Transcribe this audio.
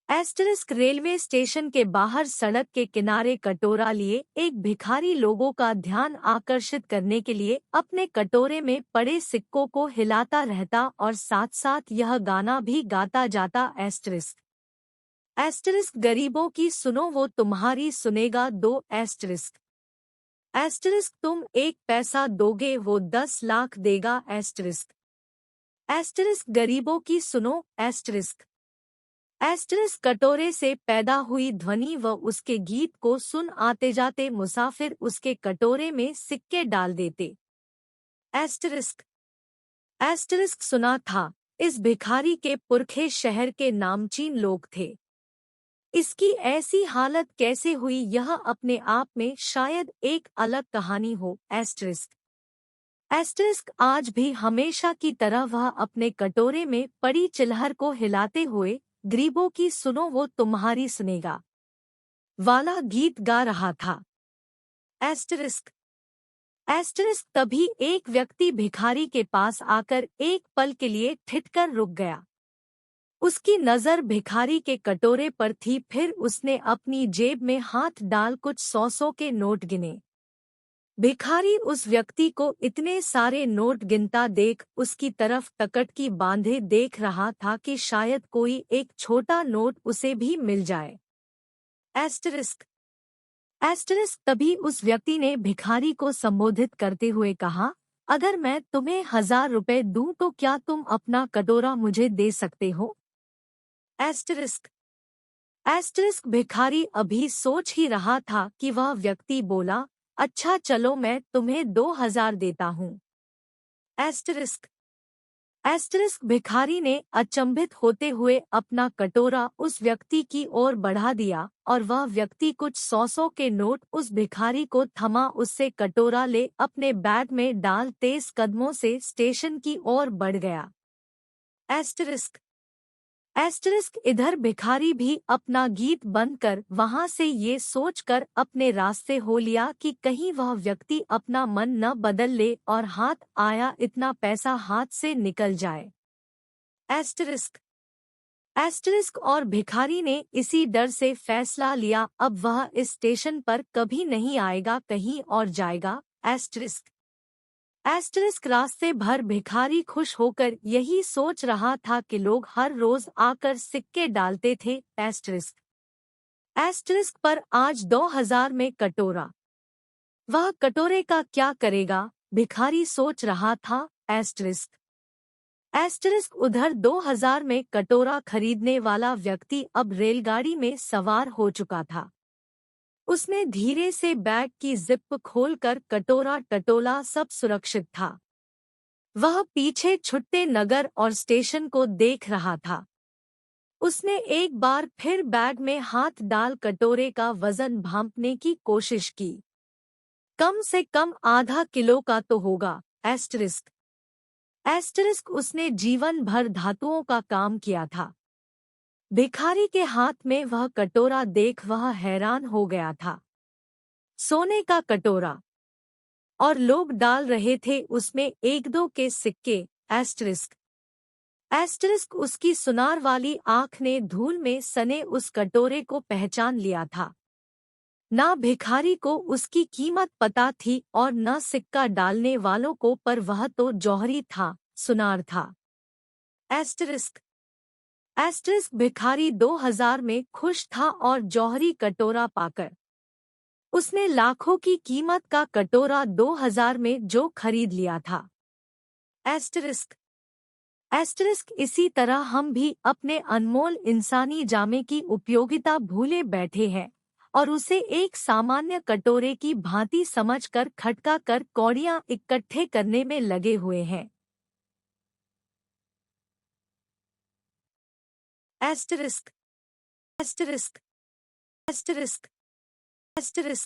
Asterisk railway station के बाहर सड़क के किनारे कटोरा लिए एक भिखारी लोगों का ध्यान आकर्षित करने के लिए अपने कटोरे में पड़े सिक्कों को हिलाता रहता और साथ साथ यह गाना भी गाता जाता। एस्टेरिस्क एस्टेरिस्क गरीबों की सुनो वो तुम्हारी सुनेगा दो। एस्टेरिस्क एस्टेरिस्क तुम 1 पैसा दोगे वो 10 लाख देगा। एस्टेरिस्क एस्टेरिस्क गरीबों की सुनो। एस्टेरिस्क एस्टेरिस्क कटोरे से पैदा हुई ध्वनि व उसके गीत को सुन आते जाते मुसाफिर उसके कटोरे में सिक्के डाल देते। एस्टेरिस्क एस्टेरिस्क सुना था, इस भिखारी के पुरखे शहर के नामचीन लोग थे। इसकी ऐसी हालत कैसे हुई यह अपने आप में शायद एक अलग कहानी हो। एस्टेरिस्क एस्टेरिस्क आज भी हमेशा की तरह वह अपने कटोरे में पड़ी चिल्हर को हिलाते हुए गरीबों की सुनो वो तुम्हारी सुनेगा वाला गीत गा रहा था। एस्टेरिस्क एस्टेरिस्क तभी एक व्यक्ति भिखारी के पास आकर एक पल के लिए ठिठकर रुक गया। उसकी नजर भिखारी के कटोरे पर थी, फिर उसने अपनी जेब में हाथ डाल कुछ 100 के नोट गिने। भिखारी उस व्यक्ति को इतने सारे नोट गिनता देख उसकी तरफ तकटकी बांधे देख रहा था कि शायद कोई एक छोटा नोट उसे भी मिल जाए। एस्टेरिस्क एस्टेरिस्क तभी उस व्यक्ति ने भिखारी को संबोधित करते हुए कहा, अगर मैं तुम्हें 1000 रुपए दूं तो क्या तुम अपना कटोरा मुझे दे सकते हो? एस्टेरिस्क एस्टेरिस्क भिखारी अभी सोच ही रहा था कि वह व्यक्ति बोला, अच्छा चलो मैं तुम्हें 2000 देता हूँ। एस्टेरिस्क एस्टेरिस्क भिखारी ने अचंभित होते हुए अपना कटोरा उस व्यक्ति की ओर बढ़ा दिया और वह व्यक्ति कुछ 100 के नोट उस भिखारी को थमा उससे कटोरा ले अपने बैग में डाल तेज कदमों से स्टेशन की ओर बढ़ गया। एस्टेरिस्क एस्टेरिस्क इधर भिखारी भी अपना गीत बंद कर वहां से ये सोचकर अपने रास्ते हो लिया कि कहीं वह व्यक्ति अपना मन न बदल ले और हाथ आया इतना पैसा हाथ से निकल जाए। एस्टेरिस्क एस्टेरिस्क और भिखारी ने इसी डर से फैसला लिया अब वह इस स्टेशन पर कभी नहीं आएगा, कहीं और जाएगा। एस्टेरिस्क एस्टेरिस्क रास्ते भर भिखारी खुश होकर यही सोच रहा था कि लोग हर रोज आकर सिक्के डालते थे। एस्टेरिस्क एस्टेरिस्क पर आज 2000 में कटोरा, वह कटोरे का क्या करेगा, भिखारी सोच रहा था। एस्टेरिस्क एस्टेरिस्क उधर 2000 में कटोरा खरीदने वाला व्यक्ति अब रेलगाड़ी में सवार हो चुका था। उसने धीरे से बैग की जिप खोलकर कटोरा टटोला, सब सुरक्षित था। वह पीछे छुट्टे नगर और स्टेशन को देख रहा था। उसने एक बार फिर बैग में हाथ डाल कटोरे का वजन भांपने की कोशिश की। कम से कम आधा किलो का तो होगा। एस्टेरिस्क एस्टेरिस्क उसने जीवन भर धातुओं का काम किया था। भिखारी के हाथ में वह कटोरा देख वह हैरान हो गया था। सोने का कटोरा, और लोग डाल रहे थे उसमें 1-2 के सिक्के। एस्टेरिस्क एस्टेरिस्क उसकी सुनार वाली आँख ने धूल में सने उस कटोरे को पहचान लिया था। ना भिखारी को उसकी कीमत पता थी और न सिक्का डालने वालों को, पर वह तो जौहरी था, सुनार था। एस्टेरिस्क एस्टेरिस्क भिखारी 2000 में खुश था और जौहरी कटोरा पाकर उसने लाखों की कीमत का कटोरा 2000 में जो खरीद लिया था। एस्टेरिस्क एस्टेरिस्क इसी तरह हम भी अपने अनमोल इंसानी जामे की उपयोगिता भूले बैठे हैं और उसे एक सामान्य कटोरे की भांति समझकर खटका कर कौड़ियां इकट्ठे करने में लगे हुए हैं। Asterisk asterisk asterisk asterisk